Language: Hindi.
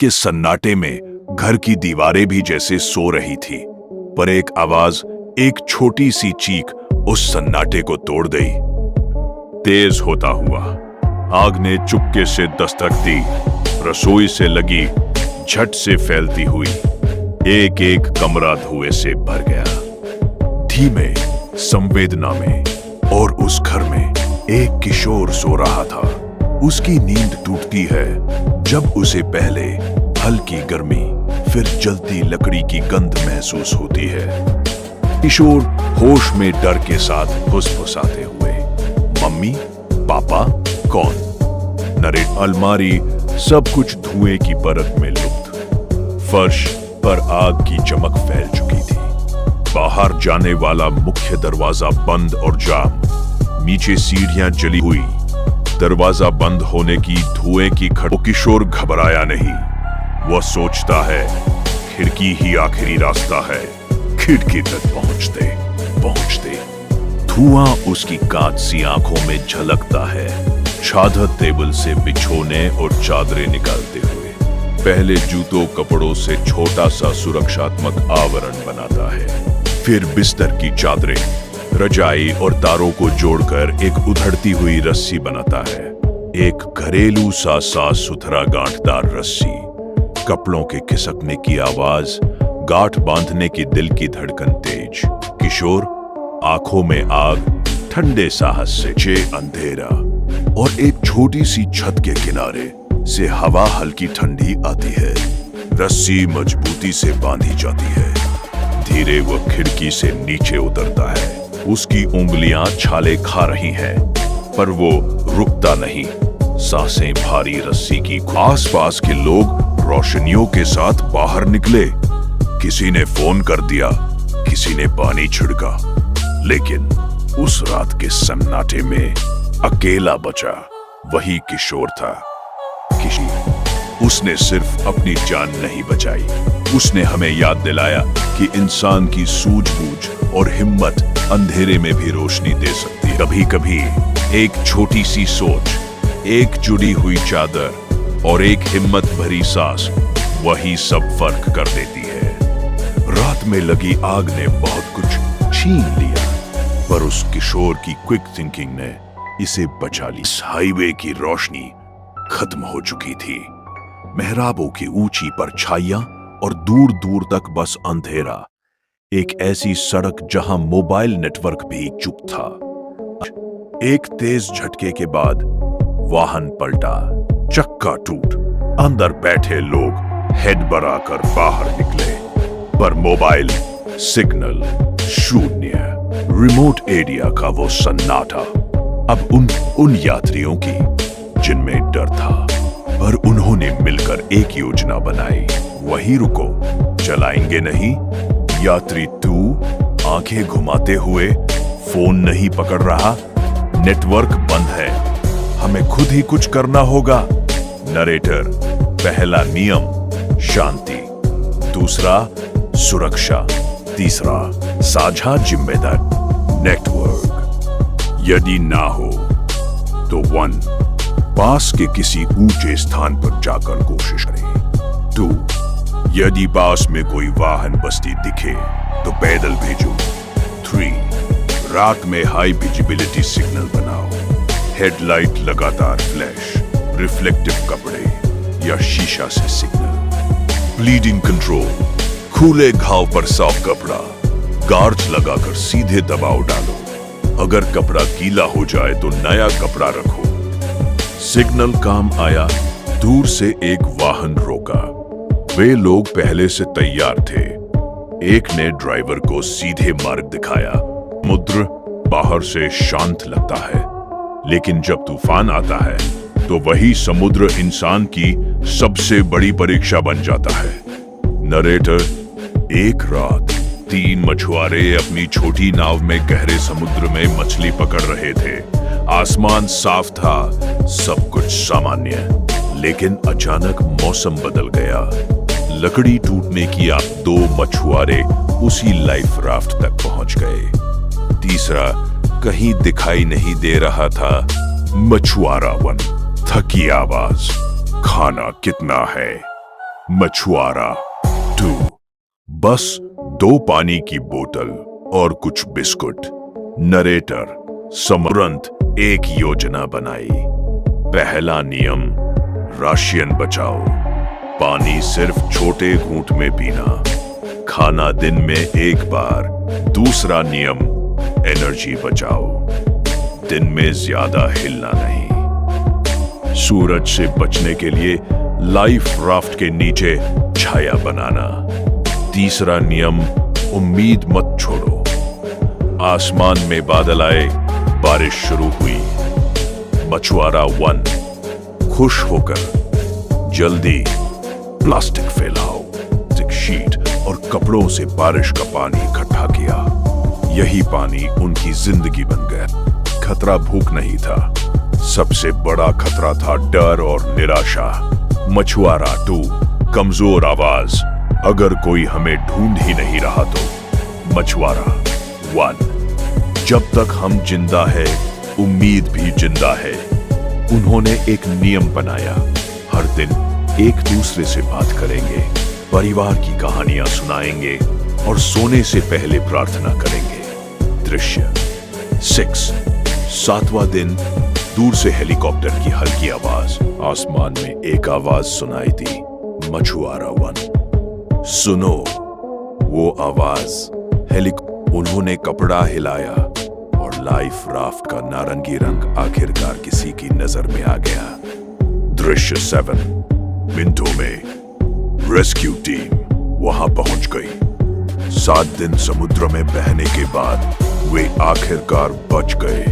के सन्नाटे में घर की दीवारें भी जैसे सो रही थी, पर एक आवाज, एक छोटी सी चीख उस सन्नाटे को तोड़ गई। तेज होता हुआ आग ने चुपके से दस्तक दी। रसोई से लगी झट से फैलती हुई एक एक कमरा धुएं से भर गया। धीमे संवेदना में और उस घर में एक किशोर सो रहा था। उसकी नींद टूटती है जब उसे पहले हल्की गर्मी, फिर जलती लकड़ी की गंध महसूस होती है। किशोर होश में डर के साथ फुसफुसाते हुए, मम्मी, पापा, कौन? नरेट अलमारी, सब कुछ धुएं की परत में लुप्त। फर्श पर आग की चमक फैल चुकी थी। बाहर जाने वाला मुख्य दरवाजा बंद और जाम। नीचे सीढ़ियां जली हुई। दरवाजा बंद होने की धुएं की खड़ो। किशोर घबराया नहीं। वह सोचता है खिड़की ही आखिरी रास्ता है। खिड़की तक पहुंचते पहुंचते धुआं उसकी कांच सी आंखों में झलकता है। चादर टेबल से बिछोने और चादरें निकालते हुए पहले जूतों कपड़ों से छोटा सा सुरक्षात्मक आवरण बनाता है। फिर बिस्तर की चादरें, रजाई और तारों को जोड़कर एक उधड़ती हुई रस्सी बनाता है। एक घरेलू सा साफ सुथरा गांठदार रस्सी। कपड़ों के खिसकने की आवाज, गांठ बांधने की दिल की धड़कन तेज। किशोर आंखों में आग, ठंडे साहस से चे अंधेरा और एक छोटी सी छत के किनारे से हवा हल्की ठंडी आती है। रस्सी मजबूती से बांधी जाती है। धीरे वह खिड़की से नीचे उतरता है। उसकी उंगलियां छाले खा रही हैं, पर वो रुकता नहीं। सांसें भारी रस्सी की। आसपास के लोग रोशनियों के साथ बाहर निकले। किसी ने फोन कर दिया, किसी ने पानी छिड़का, लेकिन उस रात के सन्नाटे में अकेला बचा वही किशोर था। उसने सिर्फ अपनी जान नहीं बचाई, उसने हमें याद दिलाया कि इंसान की सूझबूझ और हिम्मत अंधेरे में भी रोशनी दे सकती है। कभी कभी एक छोटी सी सोच, एक जुड़ी हुई चादर और एक हिम्मत भरी सांस, वही सब फर्क कर देती है। रात में लगी आग ने बहुत कुछ छीन लिया, पर उस किशोर की क्विक थिंकिंग ने इसे बचा ली। इस हाईवे की रोशनी खत्म हो चुकी थी। मेहराबों की ऊंची परछाइयां और दूर दूर तक बस अंधेरा। एक ऐसी सड़क जहां मोबाइल नेटवर्क भी चुप था। एक तेज झटके के बाद वाहन पलटा, चक्का टूट। अंदर बैठे लोग हेड बढ़ाकर बाहर निकले, पर मोबाइल सिग्नल शून्य। रिमोट एरिया का वो सन्नाटा अब उन यात्रियों की जिनमें डर था, पर उन्होंने मिलकर एक योजना बनाई। वहीं रुको, चलाएंगे नहीं। यात्री 2 आंखें घुमाते हुए, फोन नहीं पकड़ रहा, नेटवर्क बंद है, हमें खुद ही कुछ करना होगा। नरेटर, पहला नियम शांति, दूसरा सुरक्षा, तीसरा साझा जिम्मेदारी। नेटवर्क यदि ना हो तो 1 पास के किसी ऊंचे स्थान पर जाकर कोशिश करें। 2 यदि पास में कोई वाहन बस्ती दिखे तो पैदल भेजो। 3 रात में हाई विजिबिलिटी सिग्नल बनाओ। हेडलाइट लगातार फ्लैश, रिफ्लेक्टिव कपड़े या शीशा से सिग्नल। ब्लीडिंग कंट्रोल, खुले घाव पर साफ कपड़ा, गार्ड्स लगाकर सीधे दबाव डालो। अगर कपड़ा गीला हो जाए तो नया कपड़ा रखो। सिग्नल काम आया। दूर से एक वाहन रोका। वे लोग पहले से तैयार थे। एक ने ड्राइवर को सीधे मार्ग दिखाया। समुद्र बाहर से शांत लगता है, लेकिन जब तूफान आता है तो वही समुद्र इंसान की सबसे बड़ी परीक्षा बन जाता है। नरेटर, एक रात 3 मछुआरे अपनी छोटी नाव में गहरे समुद्र में मछली पकड़ रहे थे। आसमान साफ था, सब कुछ सामान्य, लेकिन अचानक मौसम बदल गया। लकड़ी टूटने की आप 2 मछुआरे उसी लाइफ राफ्ट तक पहुंच गए। तीसरा कहीं दिखाई नहीं दे रहा था। मछुआरा 1, थकी आवाज, खाना कितना है? मछुआरा 2। बस 2 पानी की बोतल और कुछ बिस्कुट। नरेटर तुरंत एक योजना बनाई। पहला नियम, राशियन बचाओ। पानी सिर्फ छोटे घूंट में पीना। खाना दिन में एक बार। दूसरा नियम, एनर्जी बचाओ। दिन में ज्यादा हिलना नहीं। सूरज से बचने के लिए लाइफ राफ्ट के नीचे छाया बनाना। तीसरा नियम, उम्मीद मत छोड़ो। आसमान में बादल आए, बारिश शुरू हुई। मछुआरा 1 खुश होकर जल्दी प्लास्टिक फैलाओ। शीट और कपड़ों से बारिश का पानी इकट्ठा किया। यही पानी उनकी जिंदगी बन गया। खतरा भूख नहीं था, सबसे बड़ा खतरा था डर और निराशा। मछुआरा 2 कमजोर आवाज, अगर कोई हमें ढूंढ ही नहीं रहा तो। मछुआरा 1 जब तक हम जिंदा है, उम्मीद भी जिंदा है। उन्होंने एक नियम बनाया, हर दिन एक दूसरे से बात करेंगे, परिवार की कहानियां सुनाएंगे और सोने से पहले प्रार्थना करेंगे। दृश्य 6 7वां दिन। दूर से हेलीकॉप्टर की हल्की आवाज। आसमान में एक आवाज सुनाई दी, मछुआरा 1 सुनो। वो आवाज उन्होंने कपड़ा हिलाया और लाइफ राफ्ट का नारंगी रंग आखिरकार किसी की नजर में आ गया। दृश्य 7 मिनटों में रेस्क्यू टीम वहां पहुंच गई। 7 दिन समुद्र में बहने के बाद वे आखिरकार बच गए।